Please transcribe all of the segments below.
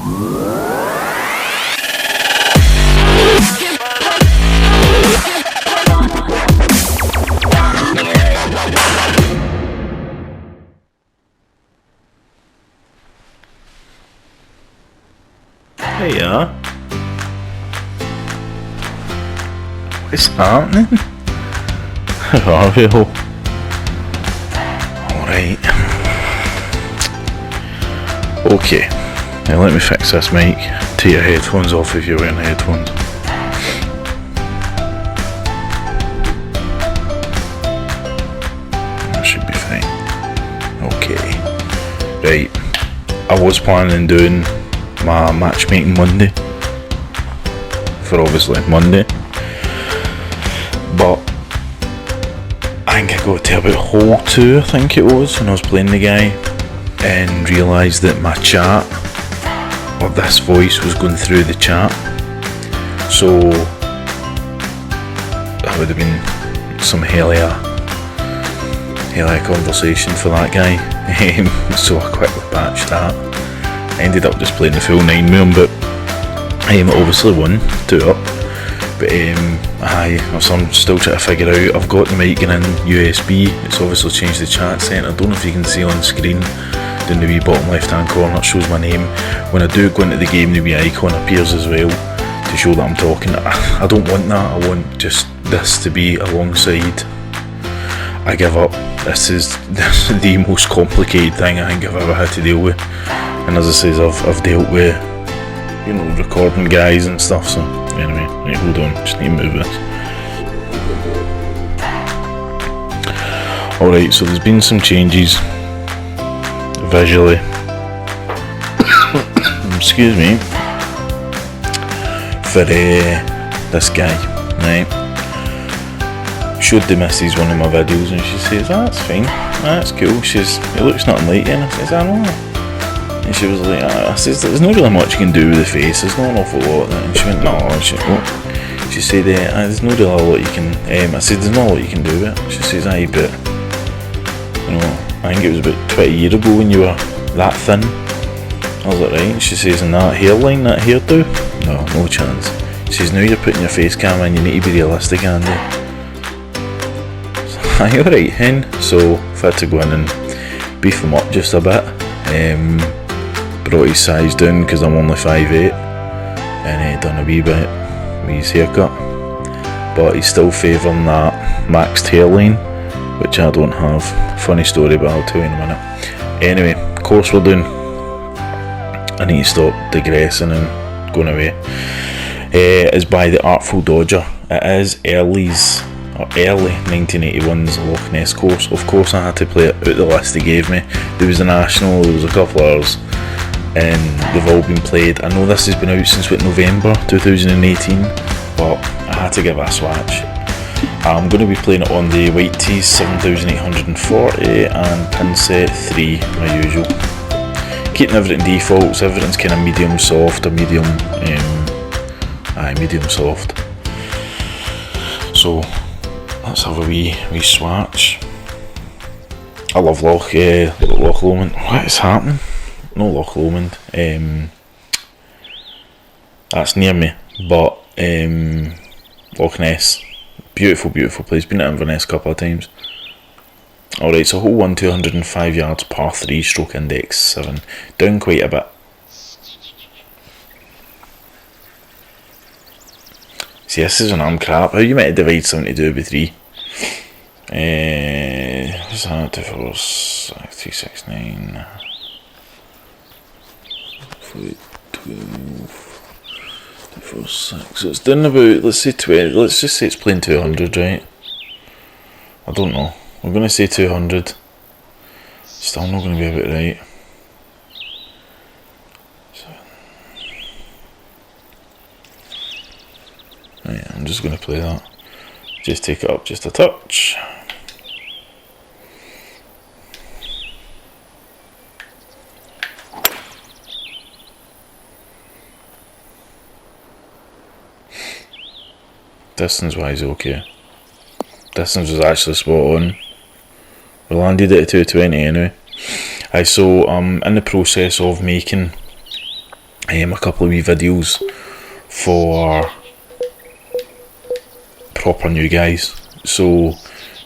Hiya. What's happening? How are we all? Alright. Okay. Now let me fix this mic. Take your headphones off if you're wearing headphones. That should be fine. Okay. Right. I was planning on doing my matchmaking Monday for obviously Monday, but I think I got to about hole 2 I think it was when I was playing the guy and realised that my chat or this voice was going through the chat, so that would have been some hellier conversation for that guy. So I quickly patched that. I ended up just playing the full 9 with him, but I obviously won 2-up. But so I'm still trying to figure out. I've got the mic in USB. It's obviously changed the chat centre. I don't know if you can see on screen down the wee bottom left hand corner. It shows my name. When I do go into the game, the wee icon appears as well to show that I'm talking. I don't want that. I want just this to be alongside. I give up. This is the most complicated thing I think I've ever had to deal with. And as I say, I've dealt with, recording guys and stuff, so anyway, right, hold on, just need to move this. Alright, so there's been some changes visually, excuse me, for this guy, right? Showed the missus one of my videos and she says, that's fine, that's cool, it looks nothing like you, and I says, I know. And she was like, I says, there's not really much you can do with the face, there's not an awful lot. And she went, no, she said, there's not really a lot you can, I said, there's not a lot you can do with it. She says, aye, but, I think it was about 20 years ago when you were that thin. I was like, right. And she says, and that hairline, that hairdo? No chance. She says, now you're putting your face cam in, you need to be realistic, Andy. So, aye, alright, hen. So, I've had to go in and beef him up just a bit. Brought his size down because I'm only 5'8", and done a wee bit with his haircut, but he's still favouring that maxed hairline, which I don't have. Funny story, but I'll tell you in a minute. Anyway, course we're doing. I need to stop digressing and going away. Is by the Artful Dodger. It is Early-1981's Loch Ness course. Of course I had to play it out the list they gave me. There was the National, there was a couple others, and they've all been played. I know this has been out since November 2018, but I had to give it a swatch. I'm going to be playing it on the White Tees 7840 and pin set 3, my usual. Keeping everything defaults, everything's kind of medium soft or medium soft. So let's have a wee swatch. I love Loch Lomond. What is happening? No Loch Lomond. That's near me, but Loch Ness. Beautiful place. Been at Inverness a couple of times. Alright, so hole 1, 205 yards, par 3, stroke index 7. Down quite a bit. See, this is an arm crap. How you meant to divide 72 by 3? What's that? 2, 4, 3, 6, 9. 12, 2, 4, 6. So it's down about, let's say 20. Let's just say it's playing 200, right? I don't know. We're going to say 200. Still not going to be about right. Right, I'm just going to play that. Just take it up just a touch. Distance wise, okay. Distance was actually spot on. We landed it at 220 anyway. So I'm in the process of making a couple of wee videos for proper new guys. So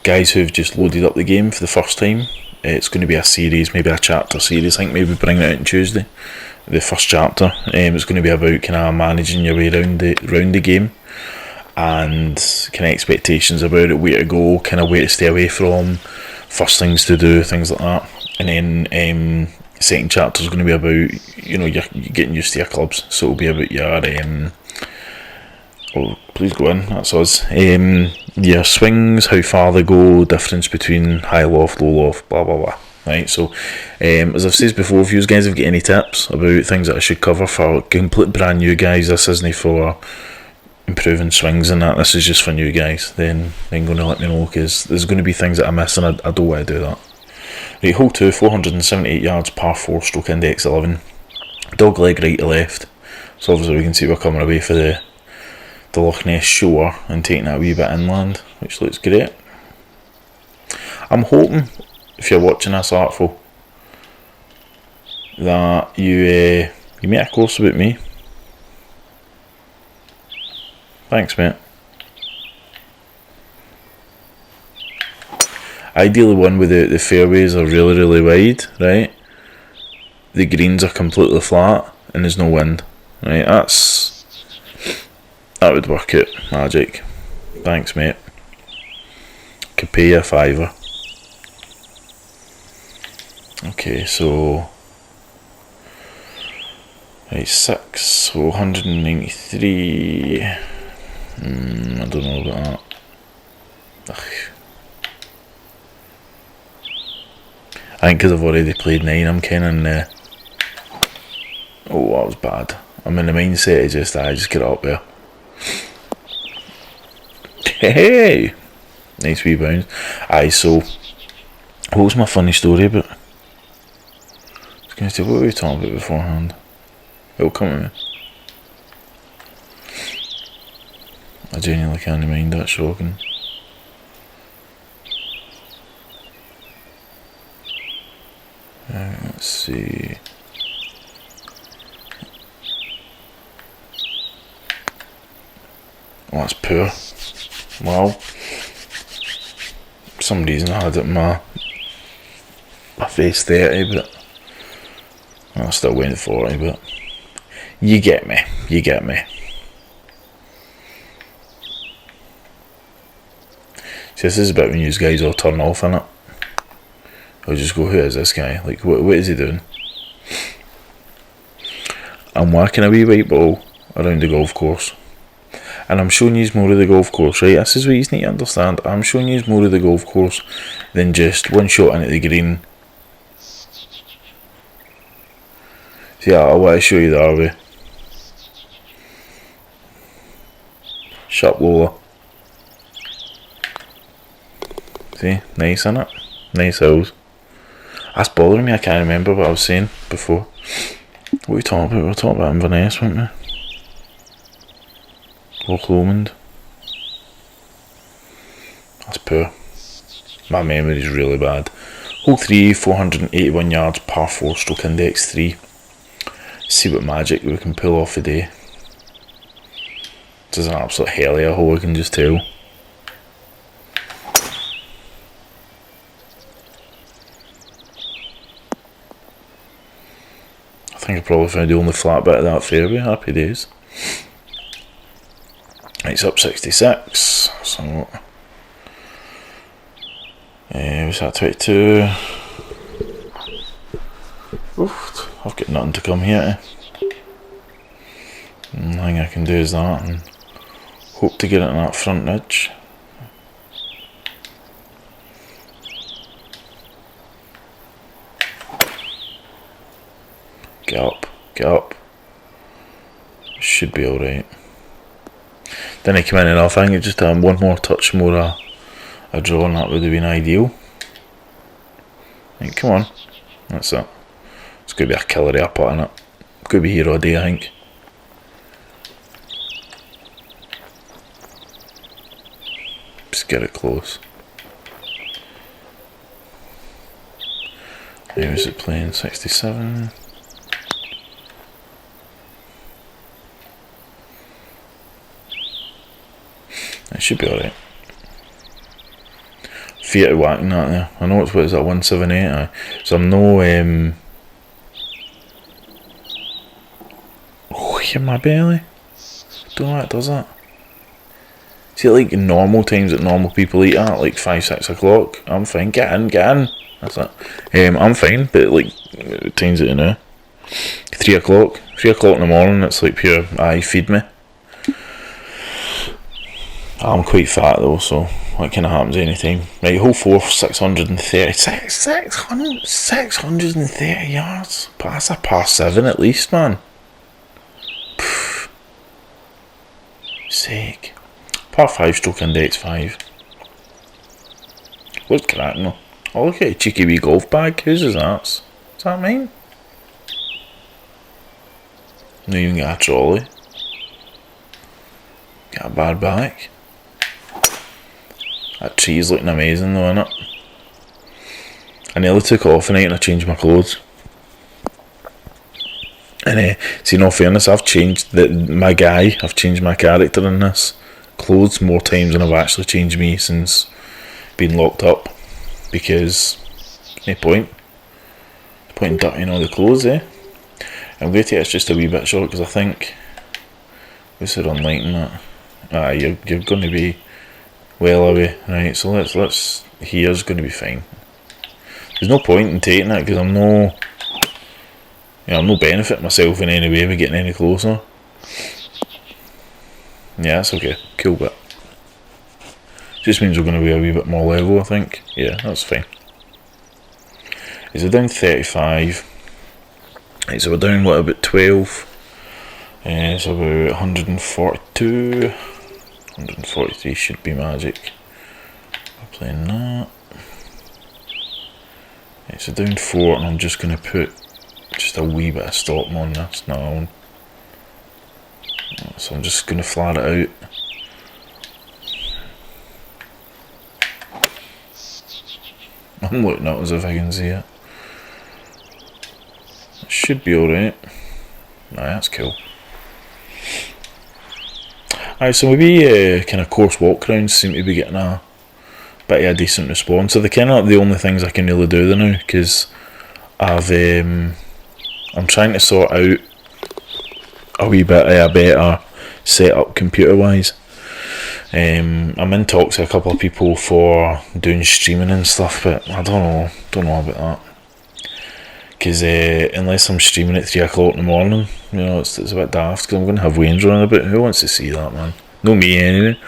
guys who've just loaded up the game for the first time. It's going to be a series, maybe a chapter series. I think maybe bringing it out on Tuesday. The first chapter. It's going to be about kind of managing your way around the game, and kind of expectations about it, where to go, kind of where to stay away from, first things to do, things like that. And then second chapter is going to be about, you know, you're getting used to your clubs. So it'll be about your oh, please go in, that's us. Your swings, how far they go, difference between high loft, low loft, blah blah blah. Right, so as I've said before, if you guys have got any tips about things that I should cover for complete brand new guys, this isn't for improving swings and that, this is just for new guys, then going to let me know, because there's going to be things that I miss, and I don't want to do that. Right, hole 2, 478 yards, par 4, stroke index 11. Dog leg right to left. So obviously we can see we're coming away for the Loch Ness shore and taking that a wee bit inland, which looks great. I'm hoping, if you're watching this artful, that you make a course about me. Thanks, mate. Ideally one with the fairways are really, really wide, right? The greens are completely flat and there's no wind, right? That would work out magic. Thanks, mate. Could pay you a £5. Okay, so right, 6, 493. I don't know about that. Ugh. I think because I've already played 9, I'm kind of in the... Oh, that was bad. I'm in the mindset of just get it up there. Hey! Nice wee bounce. Aye, so... What was my funny story about? I was going to say, what were we talking about beforehand? It'll come at me. I genuinely can't mind, that's shocking. Let's see. Oh, that's poor. Well, for some reason I had it in my face 30, but I still went 40, but you get me. See, this is a bit when you guys all turn off, innit? I'll just go, who is this guy? Like, what is he doing? I'm whacking a wee white ball around the golf course. And I'm showing you more of the golf course, right? This is what you need to understand. I'm showing you more of the golf course than just one shot into the green. See, I want to show you the other way. Sharp Lola. See, nice, innit? Nice hills. That's bothering me, I can't remember what I was saying before. What were we talking about? We were talking about Inverness, weren't we? Loch Lomond. That's poor. My memory is really bad. Hole 3, 481 yards, par 4, stroke index 3. See what magic we can pull off today. This is an absolute hell of a hole, I can just tell. I think I probably found the only flat bit of that fairway. Happy days. It's up 66, so was that 22? Oof, I've got nothing to come here. The only thing I can do is that and hope to get it on that front edge. Get up. Should be alright. Then I come in and I think it just one more touch more a draw, and that would have been ideal. Right, come on. That's it. It's going to be a killer airport, isn't it? Could be here all day, I think. Just get it close. Where is it playing? 67. It should be alright. Fear to whacking that there. I know it's, what is that, 178, so I'm no, oh, in my belly. Don't know why it does that. See, like in normal times that normal people eat at, like 5, 6 o'clock, I'm fine. Get in. That's it. I'm fine, but like times it now. 3 o'clock in the morning, it's like pure, feed me. I'm quite fat though, so that kind of happens anytime. Right, hole 4, 630. 630 yards. That's a par 7 at least, man. Pfft. Sake. Par 5 stroke index 5. What's cracking though? Oh, look at a cheeky wee golf bag. Whose is that? Is that mine? No, even get a trolley. Get a bad back. That tree's looking amazing though, innit? I nearly took it off tonight and I changed my clothes. And see, in all fairness, I've changed my character in this clothes more times than I've actually changed me since being locked up. Because no point in dirtying all the clothes, I'm going to take this just a wee bit short because I think what's it on lighting that? You're going to be well away, right? So let's here's going to be fine. There's no point in taking it because I'm no benefit myself in any way by getting any closer. Yeah, that's okay. Cool bit. Just means we're going to be a wee bit more level, I think. Yeah, that's fine. Is it down 35? Right, so we're down what, about 12? So about 142. 143 should be magic. We're playing that. Right, so down 4, and I'm just going to put just a wee bit of stop on this now. So I'm just going to flat it out. I'm looking at it as if I can see it. It should be alright. That's cool. So maybe kind of course walk rounds seem to be getting a bit of a decent response. So they're kind of the only things I can really do there now, because I'm trying to sort out a wee bit of a better setup computer wise. I'm in talks with a couple of people for doing streaming and stuff, but I don't know about that. Because unless I'm streaming at 3 o'clock in the morning, it's a bit daft, because I'm going to have Wayne's running about. Who wants to see that, man? No me anyway.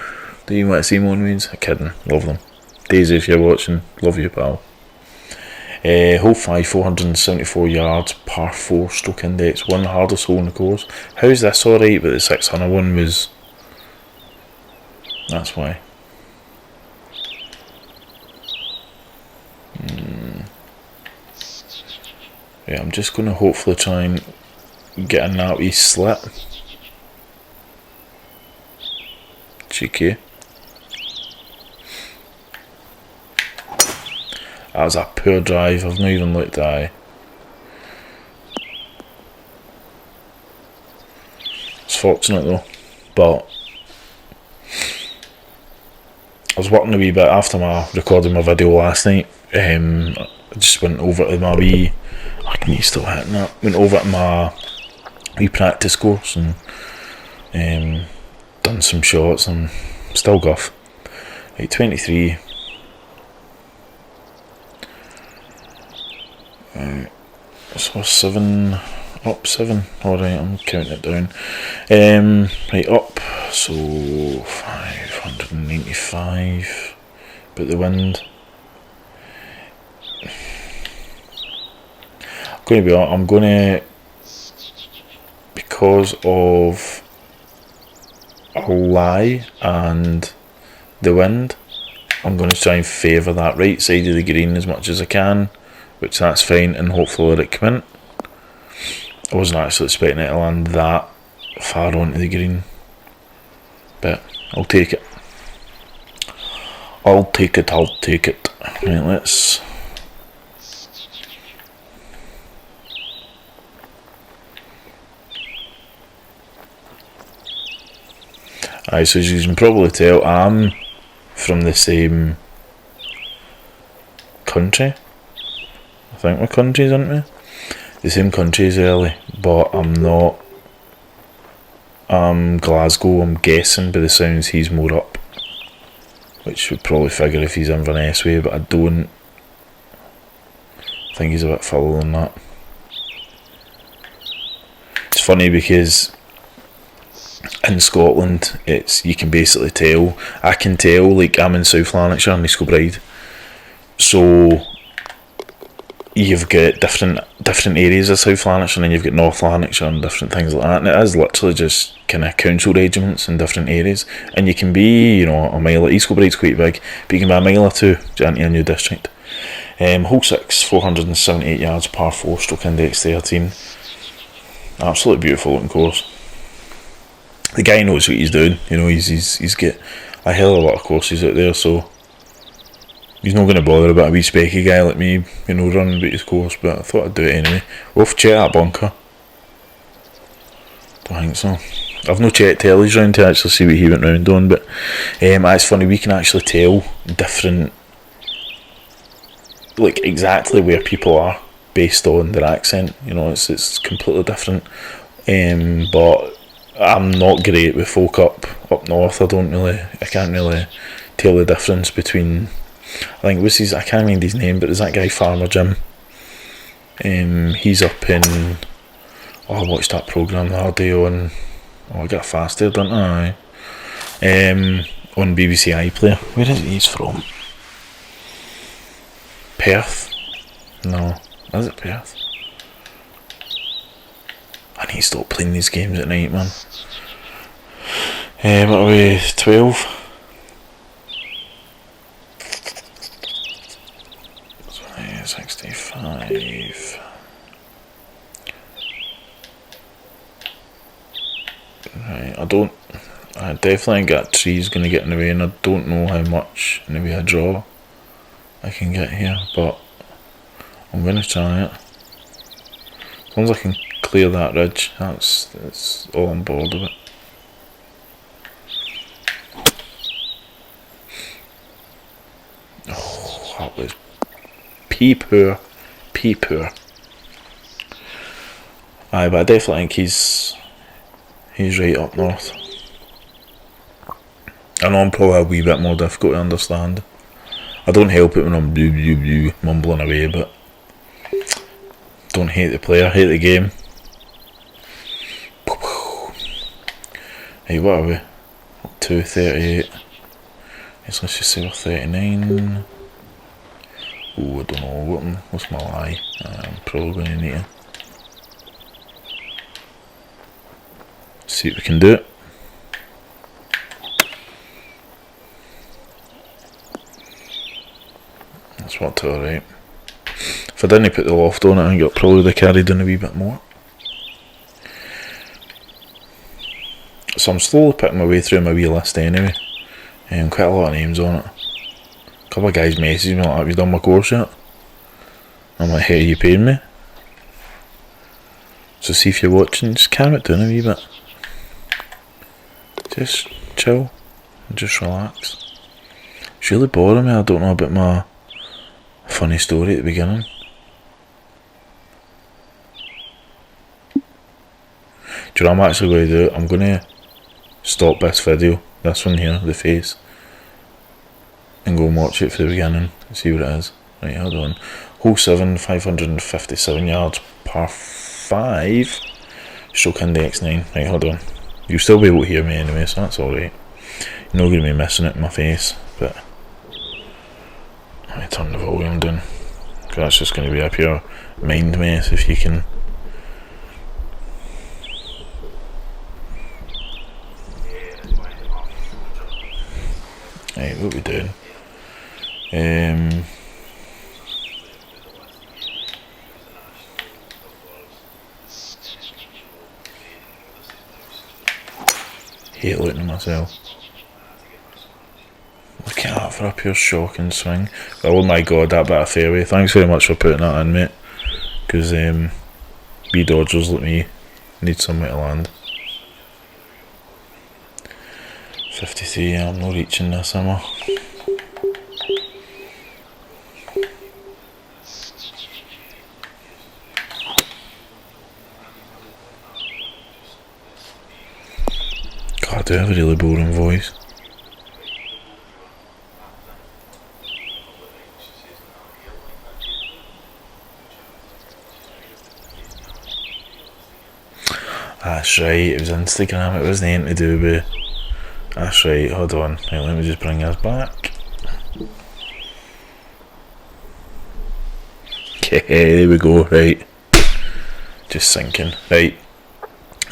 Do you want to see more Wayne's? I'm kidding, love them. Daisy, if you're watching, love you, pal. Hole 5, 474 yards, par 4 stroke index, one hardest hole in the course. How's this alright, but the 600 one was... That's why. Yeah, I'm just going to hopefully try and get in that wee slit. Cheeky. That was a poor drive, I've not even looked at it. It's fortunate though, but I was working a wee bit after recording my video last night. I just went over to my wee... I can you still hitting that? Went over to my wee practice course and done some shots and still guff. Right, 23. So 7, up 7. Alright, I'm counting it down. Right, up. So 595. But the wind. I'm going to, because of a lie and the wind, I'm going to try and favour that right side of the green as much as I can, which that's fine, and hopefully let it come in. I wasn't actually expecting it to land that far onto the green, but I'll take it. I'll take it. Right, let's... Aye, so as you can probably tell, I'm from the same country. I think we're countries, aren't we? The same country as Early, but I'm not. I'm Glasgow, I'm guessing by the sounds he's more up. Which would probably figure if he's Inverness way, but I don't think he's a bit further than that. It's funny because in Scotland, you can basically tell. I can tell, like, I'm in South Lanarkshire and East Kilbride, so you've got different areas of South Lanarkshire, and then you've got North Lanarkshire and different things like that. And it is literally just kind of council regiments in different areas. And you can be, a mile. East Kilbride's quite big, but you can be a mile or two into a new district. Hole 6, 478 yards, par 4, stroke index 13. Absolutely beautiful looking course. The guy knows what he's doing. He's got a hell of a lot of courses out there, so he's not going to bother about a wee specky guy like me, running about his course, but I thought I'd do it anyway. We'll have to check that bunker. Don't think so. I've no checked tellies round to actually see what he went round on, but it's funny, we can actually tell different, like, exactly where people are based on their accent. It's completely different. But I'm not great with folk up north. I can't really tell the difference between. I think I can't remember his name, but there's that guy Farmer Jim. He's up in. I watched that programme the other day on. I got fast there, didn't I? On BBC iPlayer. Where is it he's from? Perth? No. Is it Perth? I need to stop playing these games at night, man. What are we? 12? 65. Right, I definitely got trees going to get in the way, and I don't know how much in the way of draw I can get here, but I'm going to try it. As long as I can clear that ridge, that's all on board with it. Oh, that was pee-poor. Aye, but I definitely think he's right up north. I know I'm probably a wee bit more difficult to understand. I don't help it when I'm mumbling away, but don't hate the player, hate the game. Hey, what are we? 238. Let's just say we're 39. Oh, I don't know. What's my lie? I'm probably going to need to see if we can do it. That's worked out alright. If I didn't put the loft on it, I think it probably would have carried in a wee bit more. So I'm slowly putting my way through my wee list anyway. Quite a lot of names on it. A couple of guys messaged me like, have you done my course yet? I'm like, hey, are you paying me? So see if you're watching, just calm it down a wee bit. Just chill and just relax. It's really boring me, I don't know about my funny story at the beginning. Do you know what I'm actually going to do? I'm going to stop this video, this one here, the face, and go and watch it for the beginning and see what it is. Right, hold on. Hole 7, 557 yards, par 5, stroke index 9. Right, hold on. You'll still be able to hear me anyway, so that's alright. You're not going to be missing it in my face, but let me turn the volume down, because that's just going to be a pure mind mess if you can. Right, what are we doing? Hate looking at myself. Look at that for a pure shocking swing. Oh my god, that bit of fairway. Thanks very much for putting that in, mate. Because wee dodgers like me need somewhere to land. 53, I'm not reaching this, am I? God, I do have a really boring voice. That's right, it was Instagram, it wasn't anything to do with... That's right, hold on, right, let me just bring us back. Okay, there we go, right. Just sinking, right.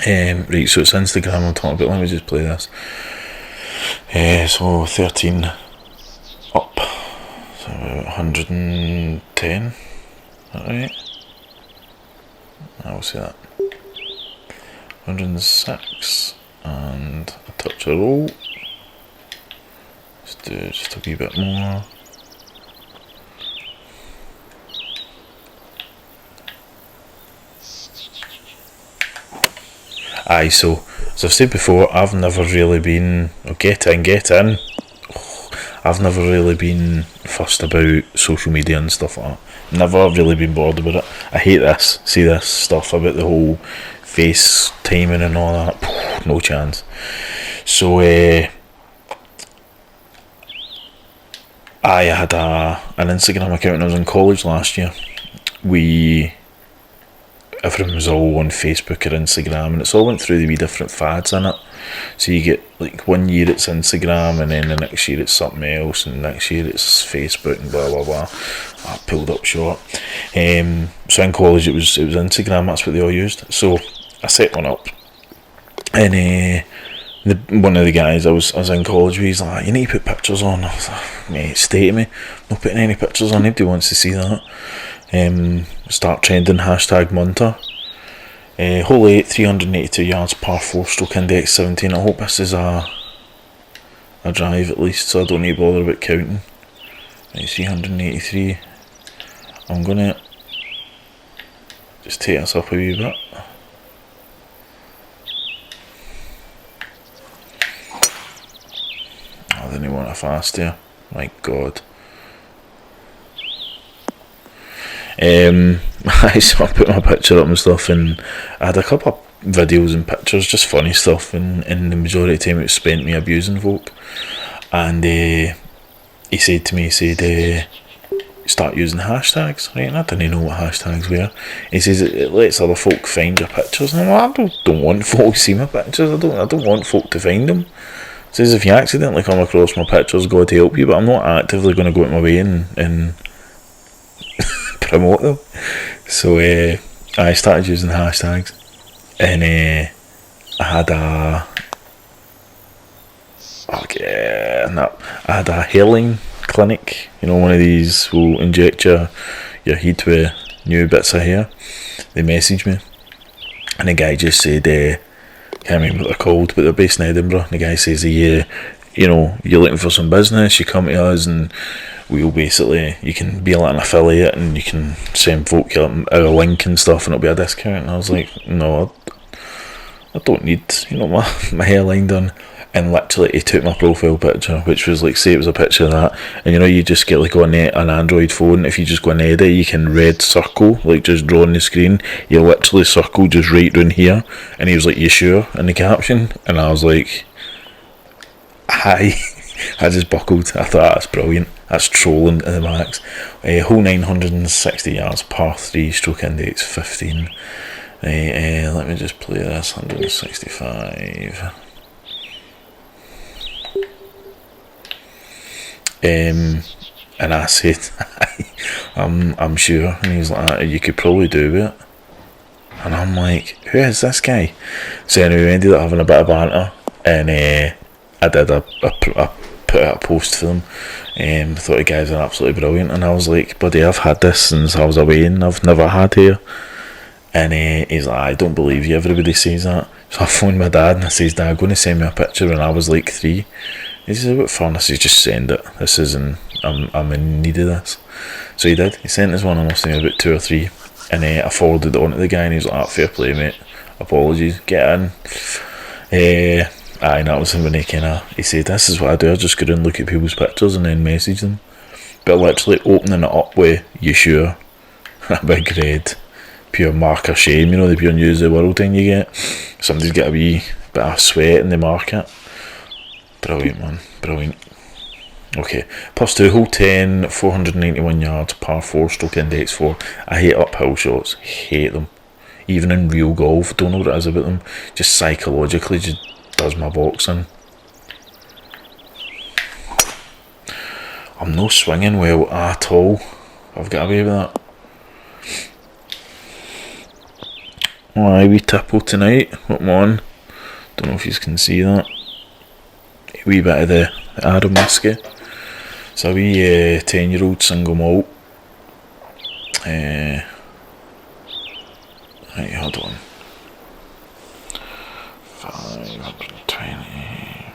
Right, so it's Instagram I'm talking about, let me just play this. So 13 up, so about 110, is that right? I will say that. 106 and a touch of roll. Let's do just a wee bit more. Aye, so as I've said before, I've never really been get in. I've never really been fussed about social media and stuff like that. Never really been bored about it. I hate this. See this stuff about the whole face timing and all that. No chance. So I had an Instagram account when I was in college last year. Everyone was all on Facebook or Instagram, and it's all went through the wee different fads in it. So you get like 1 year it's Instagram, and then the next year it's something else, and the next year it's Facebook and blah blah blah. I pulled up short. So in college it was Instagram. That's what they all used. So I set one up, and one of the guys I was in college with, he's like, "You need to put pictures on." I was like, "Mate, stay to me. I'm not putting any pictures on. Nobody wants to see that." Start trending #Munter. Hole 8, 382 yards, par 4, stroke index 17. I hope this is a drive at least, so I don't need to bother about counting. Right, 383. I'm gonna just take this up a wee bit. I didn't want it fast here. My God. So I put my picture up and stuff, and I had a couple of videos and pictures, just funny stuff, and the majority of the time it was spent me abusing folk. And he said to me, start using hashtags, right? And I didn't know what hashtags were. He says it lets other folk find your pictures, and I'm like, I don't want folk to see my pictures. I don't want folk to find them. He says if you accidentally come across my pictures, God help you, but I'm not actively going to go out my way and promote them. So I started using hashtags, and I had I had a hairline clinic. You know, one of these will inject your head with new bits of hair. They messaged me, and the guy just said, can't remember what they're called, but they're based in Edinburgh. And the guy says, you're looking for some business, you come to us and we'll basically, you can be like an affiliate and you can send folk our link and stuff and it'll be a discount. And I was like, no, I don't need, my hairline done. And literally he took my profile picture, which was like, say it was a picture of that, and you just get like on an Android phone, if you just go on edit, you can red circle, like just draw on the screen, you literally circle just right down here, and he was like, you sure, in the caption, and I was like, hi. I just buckled. I thought that's brilliant. That's trolling to the max. Hole 960 yards, par 3, stroke index 15. Let me just play this. 165. And I said, I'm sure. And he was like, you could probably do it. And I'm like, who is this guy? So anyway, we ended up having a bit of banter, and I did I put out a post for them. I thought the guys are absolutely brilliant, and I was like, buddy, I've had this since I was away and I've never had hair. And he's like, I don't believe you, everybody says that. So I phoned my dad and I says, Dad, I'm going to send me a picture when I was like 3. He says, what fun? I says, just send it. This isn't, I'm in need of this. So he did. He sent us one, I must say, about 2 or 3. And I forwarded it on to the guy, and he's like, fair play, mate. Apologies. Get in. Aye, that was him when he said, this is what I do, I just go and look at people's pictures and then message them. But literally opening it up with, you sure? A big red, pure marker shame, you know, the pure news of the world thing you get. Somebody's got a wee bit of sweat in the market. Brilliant, man, brilliant. Okay, plus 2, hole 10, 491 yards, par 4, stroke index 4. I hate uphill shots, hate them. Even in real golf, don't know what it is about them. Just psychologically, just does my box in. I'm no swinging well at all. I've got away with that. Aye, wee tipple tonight. What am I on? Don't know if you can see that. A wee bit of the Adam whiskey. It's a wee 10-year-old single malt. Right, hold on. 520.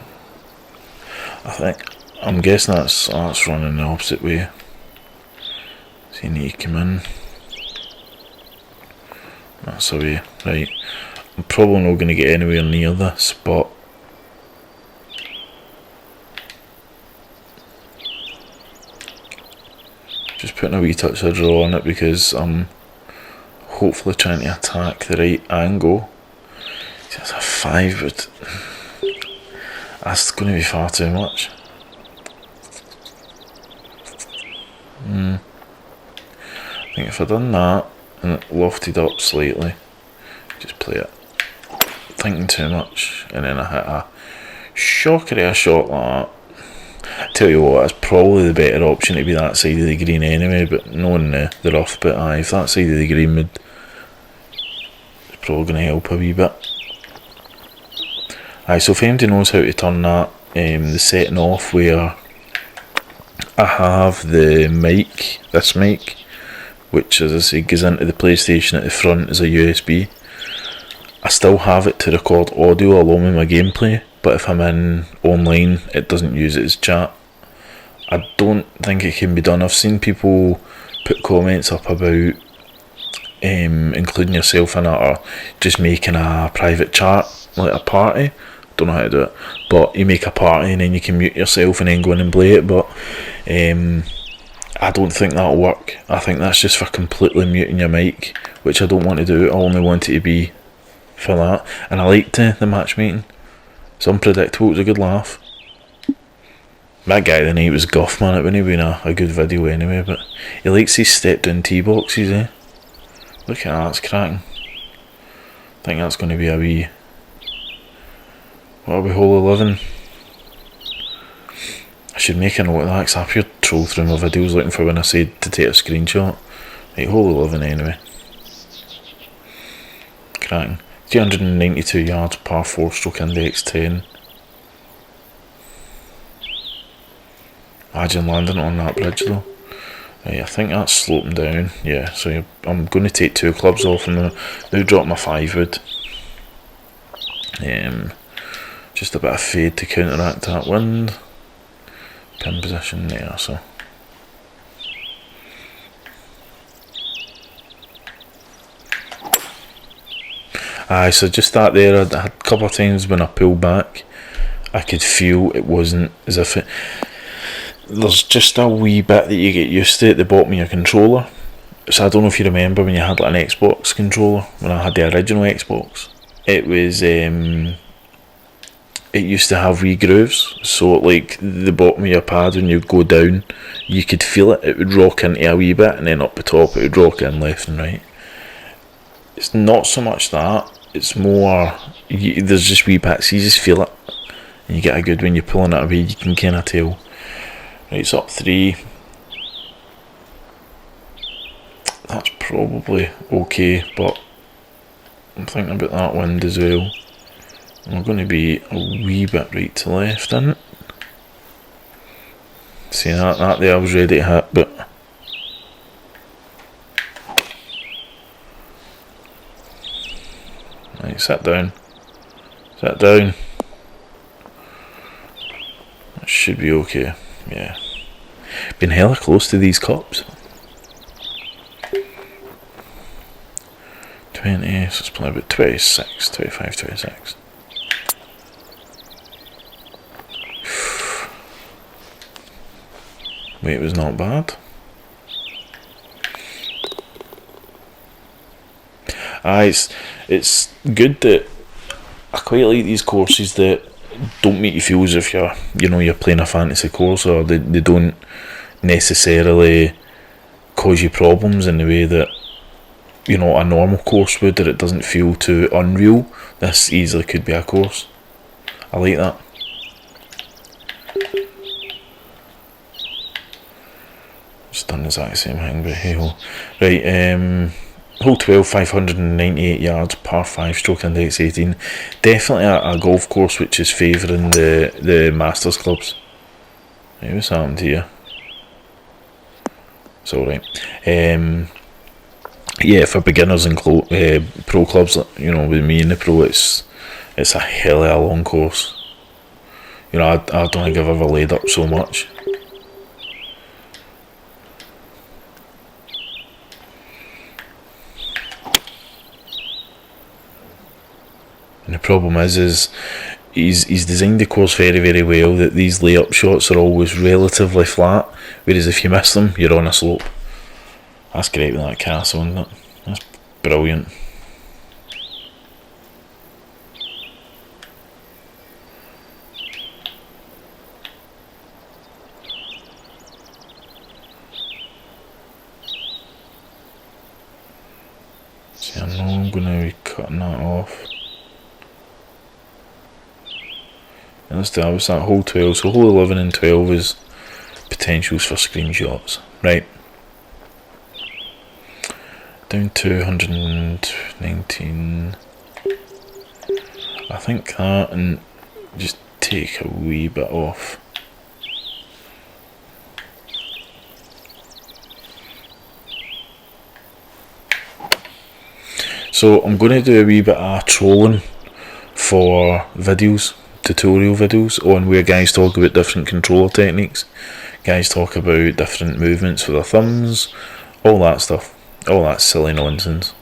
I'm guessing that's running the opposite way. So you need to come in. That's the way. Right. I'm probably not going to get anywhere near this, but just putting a wee touch of draw on it because I'm hopefully trying to attack the right angle. It's a 5, but that's going to be far too much. I think if I'd done that and it lofted up slightly, just play it. Thinking too much, and then I hit a shocker of a shot like that. Tell you what, it's probably the better option to be that side of the green anyway, but knowing the rough bit, if that side of the green would, it's probably going to help a wee bit. So if anybody knows how to turn that, the setting off where I have the mic, this mic, which as I say goes into the PlayStation at the front as a USB. I still have it to record audio along with my gameplay, but if I'm in online it doesn't use it as chat. I don't think it can be done. I've seen people put comments up about including yourself in it or just making a private chat, like a party. Don't know how to do it, but you make a party and then you can mute yourself and then go in and play it, but I don't think that'll work. I think that's just for completely muting your mic, which I don't want to do. I only want it to be for that, and I liked the matchmaking. It's unpredictable, it was a good laugh. That guy the night was guff, man. It wouldn't have been a good video anyway, but he likes these step down tee boxes, eh? Look at that, it's cracking. I think that's going to be a wee, what are we, hole 11? I should make a note of that because I pure troll through my videos looking for when I said to take a screenshot. Right, hole 11 anyway. Cracking. 392 yards, par 4, stroke index 10. Imagine landing on that bridge though. Right, I think that's sloping down. Yeah, so I'm going to take 2 clubs off and now drop my 5 wood. Just a bit of fade to counteract that wind. Pin position there, so. So just that there, I had a couple of times when I pulled back, I could feel it wasn't as if it, there's just a wee bit that you get used to at the bottom of your controller. So I don't know if you remember when you had like an Xbox controller, when I had the original Xbox, it was, it used to have wee grooves, so like the bottom of your pad when you go down, you could feel it would rock into a wee bit, and then up the top it would rock in left and right. It's not so much that, it's more, there's just wee bits, you just feel it, and you get a good, when you're pulling it away, you can kind of tell. Right, it's up 3. That's probably okay, but I'm thinking about that wind as well. We're going to be a wee bit right to left, isn't it? See that there I was ready to hit, but right, sit down. Sit down. That should be okay, yeah. Been hella close to these cups. 20, so it's probably about 26, 25, 26. weight was not bad. It's good that I quite like these courses that don't make you feel as if you're playing a fantasy course, or they don't necessarily cause you problems in the way that a normal course would, that it doesn't feel too unreal. This easily could be a course. I like that. It's done the exact same thing, but hey ho. Right, hole 12, 598 yards, par 5, stroke index 18. Definitely a golf course which is favouring the Masters clubs. Hey, what's happened here? It's alright. Yeah, for beginners and pro clubs, with me in the pro, it's a hell of a long course. I don't think I've ever laid up so much. And the problem is he's designed the course very, very well, that these layup shots are always relatively flat, whereas if you miss them, you're on a slope. That's great with that castle, isn't it? That's brilliant. See, I know I'm going to be cutting that off. And let's do that. Hole 12. So hole 11 and 12 is potentials for screenshots. Right. Down to 119. I think that, and just take a wee bit off. So I'm going to do a wee bit of trolling for videos, tutorial videos, on where guys talk about different controller techniques. Guys talk about different movements for their thumbs, all that stuff. All that silly nonsense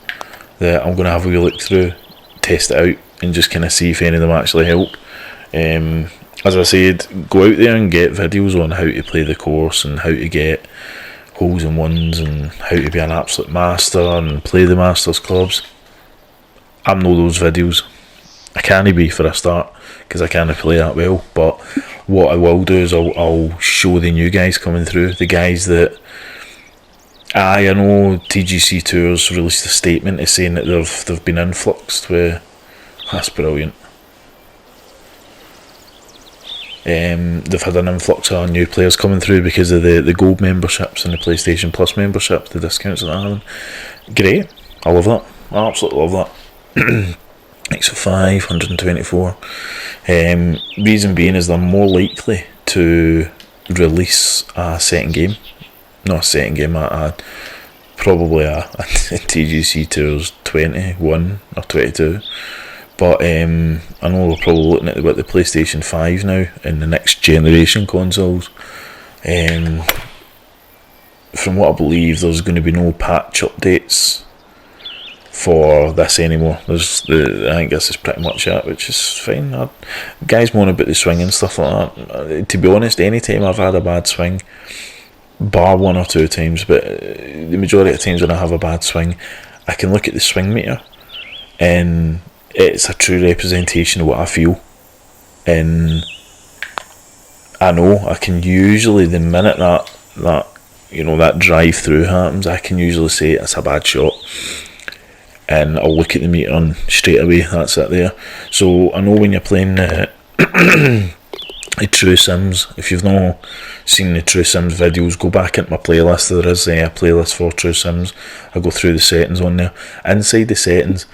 that I'm going to have a wee look through, test it out, and just kind of see if any of them actually help. As I said, go out there and get videos on how to play the course and how to get holes in ones and how to be an absolute master and play the Masters clubs. I'm no those videos. I can't be for a start, because I can't play that well. But what I will do is I'll show the new guys coming through, the guys that. I know TGC Tours released a statement saying that they've been influxed with. That's brilliant. They've had an influx of new players coming through because of the gold memberships and the PlayStation Plus memberships, the discounts that they're having. Great, I love that. I absolutely love that. X5, 124. Reason being is they're more likely to release a second game. Not a second game, probably a TGC Tours 21 or 22. But I know we're probably looking at the PlayStation 5 now and the next generation consoles. From what I believe, there's going to be no patch updates for this anymore. I think this is pretty much it, which is fine. Guys moan about the swing and stuff like that. To be honest, any time I've had a bad swing, bar one or two times, but the majority of times when I have a bad swing, I can look at the swing meter and it's a true representation of what I feel, and I know I can usually, the minute that drive through happens, I can usually say it's a bad shot, and I'll look at the meter and straight away that's it there. So I know when you're playing the True Sims, if you've not seen the True Sims videos, go back into my playlist. There is a playlist for True Sims. I go through the settings on there. Inside the settings,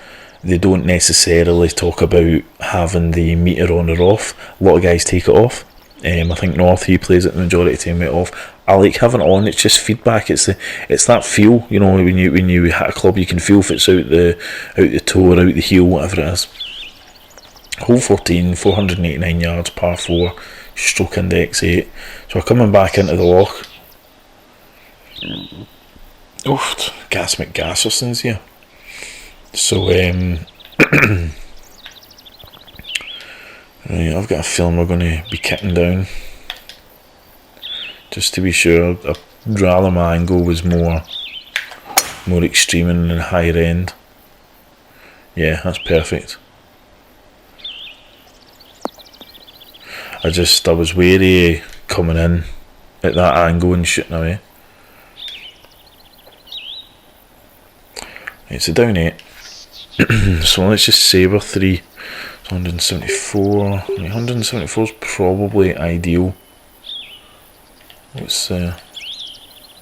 they don't necessarily talk about having the meter on or off. A lot of guys take it off. I think North, he plays it the majority of the time, it off. I like having it on. It's just feedback. It's that feel, when you hit a club, you can feel if it's out the toe or out the heel, whatever it is. Hole 14, 489 yards, par 4, stroke index 8. So we're coming back into the loch. Gas McGasserson's here. So, right, I've got a feeling we're going to be kicking down. just to be sure. I'd rather my angle was more extreme and higher end. Yeah, that's perfect. I was wary coming in at that angle and shooting away. It's a down 8. So let's just sabre 3. It's 174. 174 is probably ideal. Let's yeah,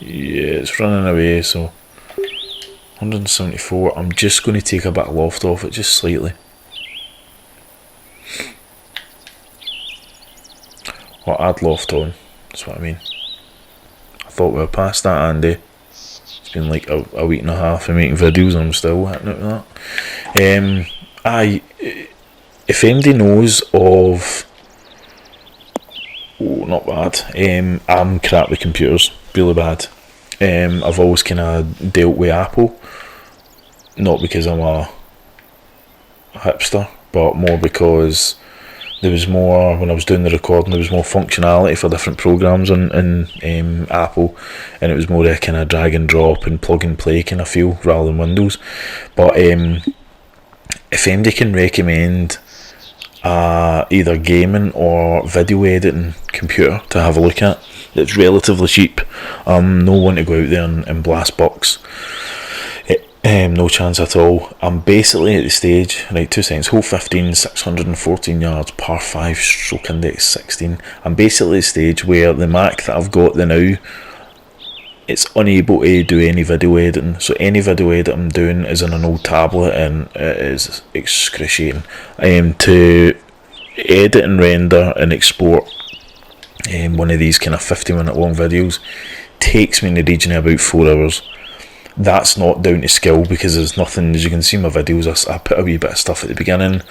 it's running away, so 174. I'm just going to take a bit of loft off it, just slightly. Or add loft on, that's what I mean. I thought we were past that, Andy. It's been like a week and a half of making videos and I'm still hitting it with that. If anybody knows of... Oh, not bad. I'm crap with computers, really bad. I've always kind of dealt with Apple. Not because I'm a hipster, but more because there was more, when I was doing the recording, there was more functionality for different programs in Apple, and it was more a kind of drag and drop and plug and play kind of feel rather than Windows. But if anybody can recommend either gaming or video editing computer to have a look at, it's relatively cheap. No one to go out there and blast bucks. No chance at all. I'm basically at the stage, right, 2 seconds, hole 15, 614 yards, par 5, stroke index 16. I'm basically at the stage where the Mac that I've got now, it's unable to do any video editing. So any video edit I'm doing is on an old tablet, and it is excruciating. To edit and render and export one of these kind of 50-minute long videos takes me in the region of about 4 hours. That's not down to skill, because there's nothing, as you can see in my videos, I put a wee bit of stuff at the beginning,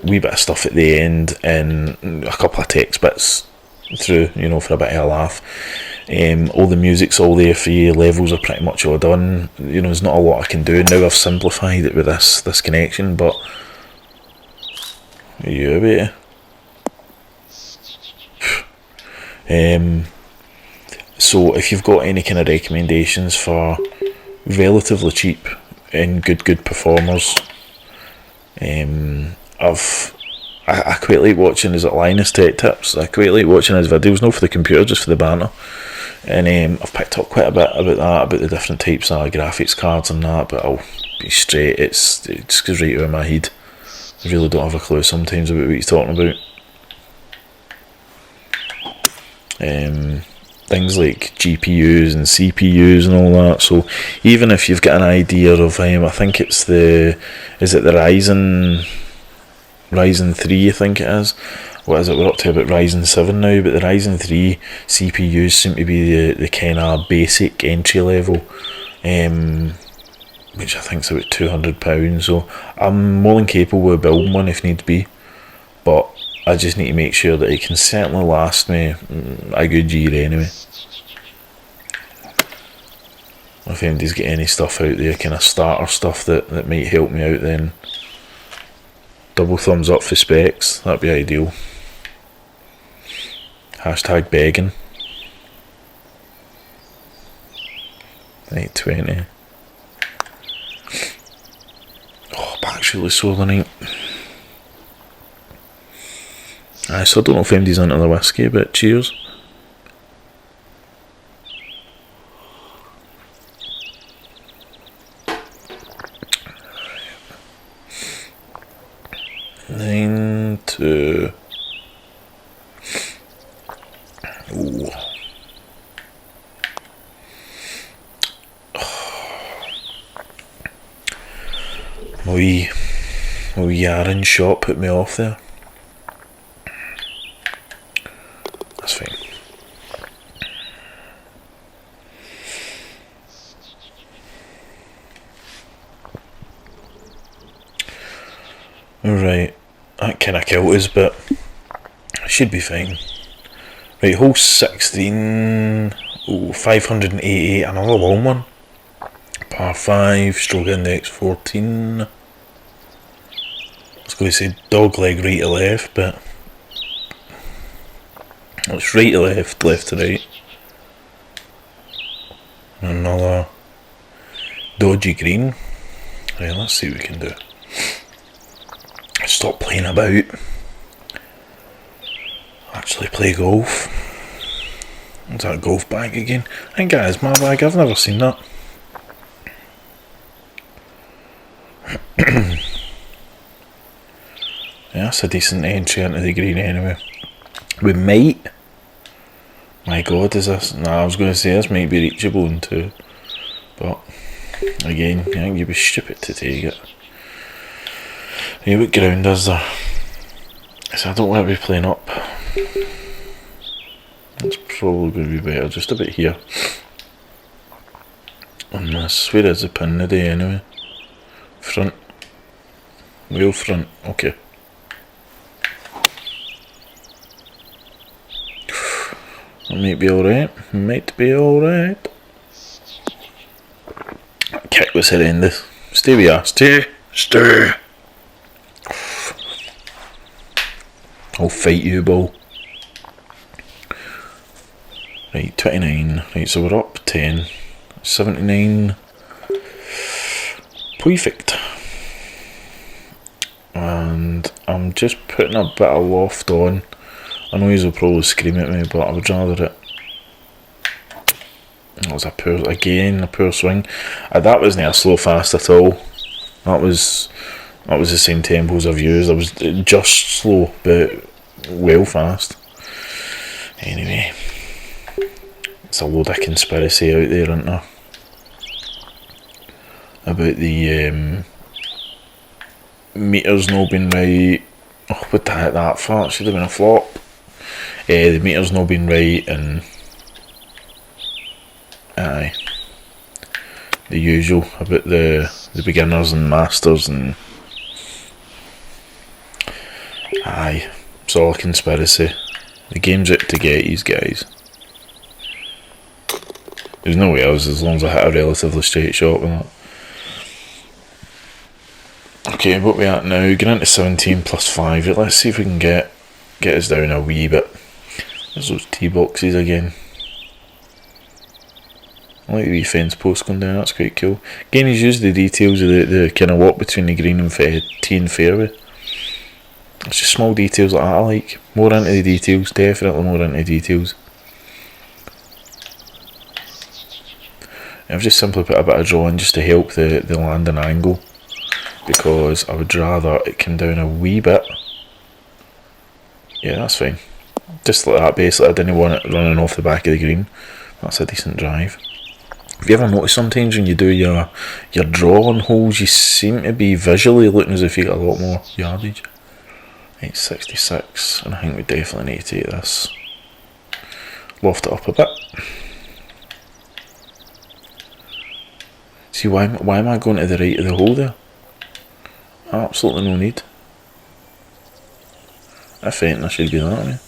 wee bit of stuff at the end, and a couple of text bits through, you know, for a bit of a laugh. All the music's all there for you, levels are pretty much all done. You know, there's not a lot I can do. Now I've simplified it with this connection, but yeah, baby. So if you've got any kind of recommendations for relatively cheap and good performers, I quite like watching, is it Linus Tech Tips? I quite like watching his videos, not for the computer, just for the banter. And I've picked up quite a bit about that, about the different types of graphics cards and that, but I'll be straight, it just goes right out of my head. I really don't have a clue sometimes about what he's talking about. Things like GPUs and CPUs and all that. So even if you've got an idea of, I think it's the Ryzen 3, I think it is. What is it? We're up to about Ryzen 7 now, but the Ryzen 3 CPUs seem to be the kind of basic entry level, which I think is about £200. So I'm more than capable of building one if need be, but I just need to make sure that it can certainly last me a good year anyway. If anybody's got any stuff out there, kind of starter stuff that might help me out, then double thumbs up for specs, that'd be ideal. Hashtag begging. 820. Oh, back's really sore tonight. I still don't know if anybody's into the whiskey, but cheers. Nine to... Ooh. My wee yarn shot put me off there. That's fine. Alright, that kind of killed us, but it should be fine. Right, hole 16, 588, another long one. Par 5, stroke index 14. I was going to say dog leg right to left, but it's right to left, left to right. Another dodgy green. Right, let's see what we can do. Stop playing about. Actually play golf. Is that a golf bag again? I think that is my bag, I've never seen that. Yeah, that's a decent entry into the green anyway. We might. My god, is this? Nah, I was going to say this might be reachable in 2. But, again, I think you'd be stupid to take it. Yeah, what ground is there? So I don't want to be playing up. It's probably going to be better just a bit here. On this, where is the pin today anyway? Front. Wheel front, okay. That might be alright. Might be alright. That kick was horrendous. Stay with us. Stay. I'll fight you, ball. Right, 29. Right, so we're up 10. 79. Perfect. And I'm just putting a bit of loft on. I know you'll probably scream at me, but I would rather it. That was a poor swing. That wasn't a slow fast at all. That was the same tempos I've used. I was just slow, but well fast. Anyway, it's a load of conspiracy out there, isn't there? About the meters not being right. Oh, what the heck that for? It should have been a flop. The meters not being right, and aye, the usual about the beginners and masters, and aye, it's all a conspiracy. The game's out to get these guys. There's no way else as long as I hit a relatively straight shot with that. Okay, what we at now? Getting into 17 plus 5. Let's see if we can get us down a wee bit. There's those tee boxes again. I like the wee fence post going down, that's quite cool. Again, he's used the details of the kind of walk between the green and tee and fairway. It's just small details like that I like. More into the details, definitely more into the details. I've just simply put a bit of drawing just to help the landing angle, because I would rather it come down a wee bit. Yeah, that's fine. Just like that basically, I didn't want it running off the back of the green. That's a decent drive. Have you ever noticed sometimes when you do your draw on holes, you seem to be visually looking as if you got a lot more yardage? 866, and I think we definitely need to take this. Loft it up a bit. See, why am I going to the right of the hole there? Absolutely no need. I think I should be that way.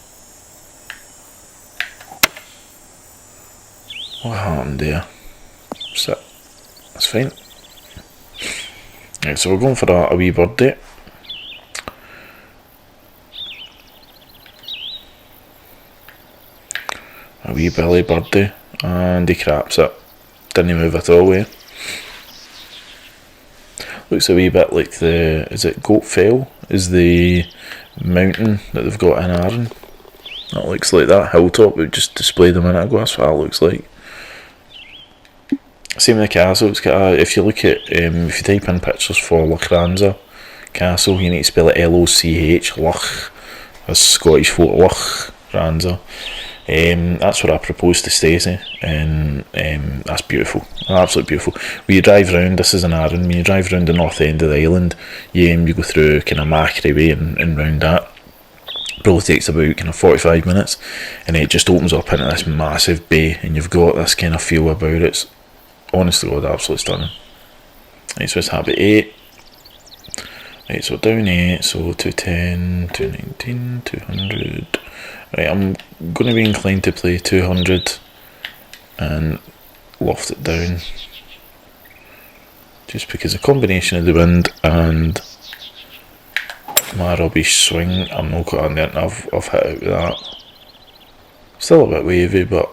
What happened there? Sit. That's fine. Right, so we're going for a wee birdie. A wee belly birdie, and he craps it. Didn't move at all, eh? Looks a wee bit like is it Goat Fell? Is the mountain that they've got in Arran. That looks like that hilltop we just displayed a minute ago. That's what that looks like. Same with the castle. It's got if you look at if you type in pictures for Loch Ness Castle, you need to spell it Loch. Loch, as Scottish folk, Loch Ness. That's what I proposed to Stacey, and that's beautiful, absolutely beautiful. When you drive round, this is in Arran, when you drive round the north end of the island, you go through kind of Macquarie Way and round that. Probably takes about kind of 45 minutes, and it just opens up into this massive bay, and you've got this kind of feel about it. It's honest to God absolutely stunning. Right, so it's habit 8. Right, so down 8, so 210, 219, 200. Right, I'm going to be inclined to play 200 and loft it down, just because the combination of the wind and my rubbish swing, I'm not quite on there, and I've hit out with that. Still a bit wavy, but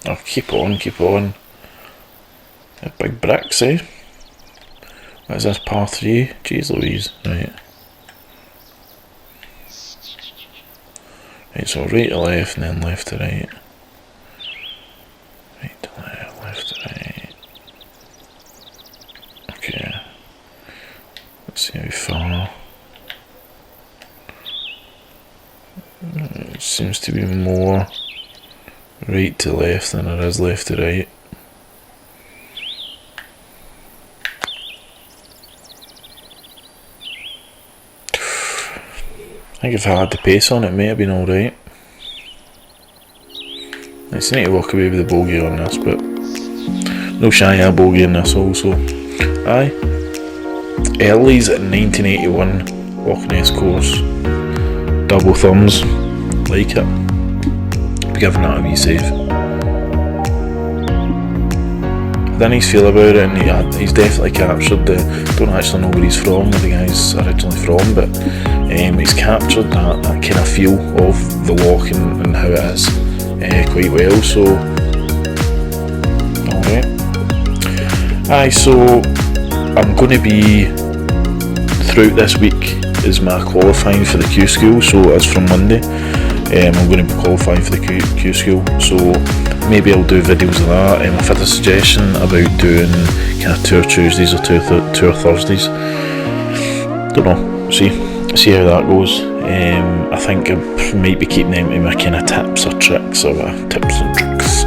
Oh, keep on, keep on. A big bricks, eh? What is this, par 3? Jeez Louise, right. Right, so right to left and then left to right. Right to left, left to right. Okay. Let's see how far. It seems to be more right to left than it is left to right. I think if I had the pace on it, it may have been alright. I just need to walk away with the bogey on this, but no shy a bogey in this also. Aye. Early-1981's Loch Ness course. Double thumbs. Like it. Be giving that a wee save. Had a nice feel about it, and he's definitely captured the. Don't actually know where he's from, where the guy's originally from, but he's captured that kind of feel of the loch and how it is quite well. So, alright. Aye, so I'm going to be throughout this week is my qualifying for the Q school, so it's from Monday. I'm going to be qualifying for the Q school, so maybe I'll do videos of that. I've had a suggestion about doing kind of tour Tuesdays or tour Thursdays. Don't know, see how that goes. I think I might be keeping them in my kind of tips or tricks or tips and tricks.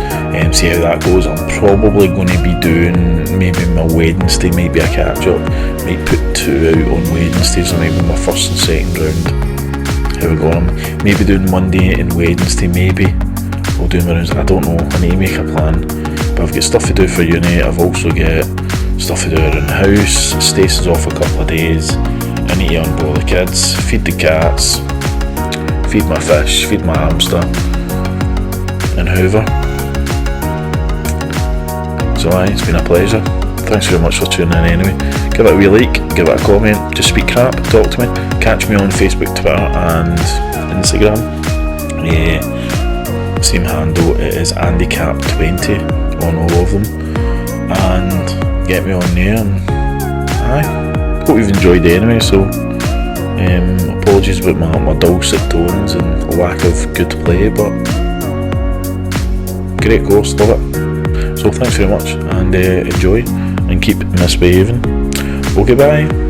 See how that goes. I'm probably going to be doing maybe my Wednesday, maybe a catch up. Might put 2 out on Wednesdays, or maybe my first and second round. How we going? Maybe doing Monday and Wednesday. Maybe I'll do my rounds. I don't know. I need to make a plan. But I've got stuff to do for uni. I've also got stuff to do around the house. Stacey's off a couple of days. I need to unball the kids, feed the cats, feed my fish, feed my hamster, and hoover. So aye, it's been a pleasure. Thanks very much for tuning in anyway. Give it a wee like, give it a comment, just speak crap, talk to me. Catch me on Facebook, Twitter and Instagram. Same handle, it is AndyKapt20 on all of them. And get me on there, and aye. Hope you've enjoyed it anyway, so apologies about my dulcet tones and lack of good play, but great course, love it. So thanks very much, and enjoy, and keep misbehaving. Okay, bye.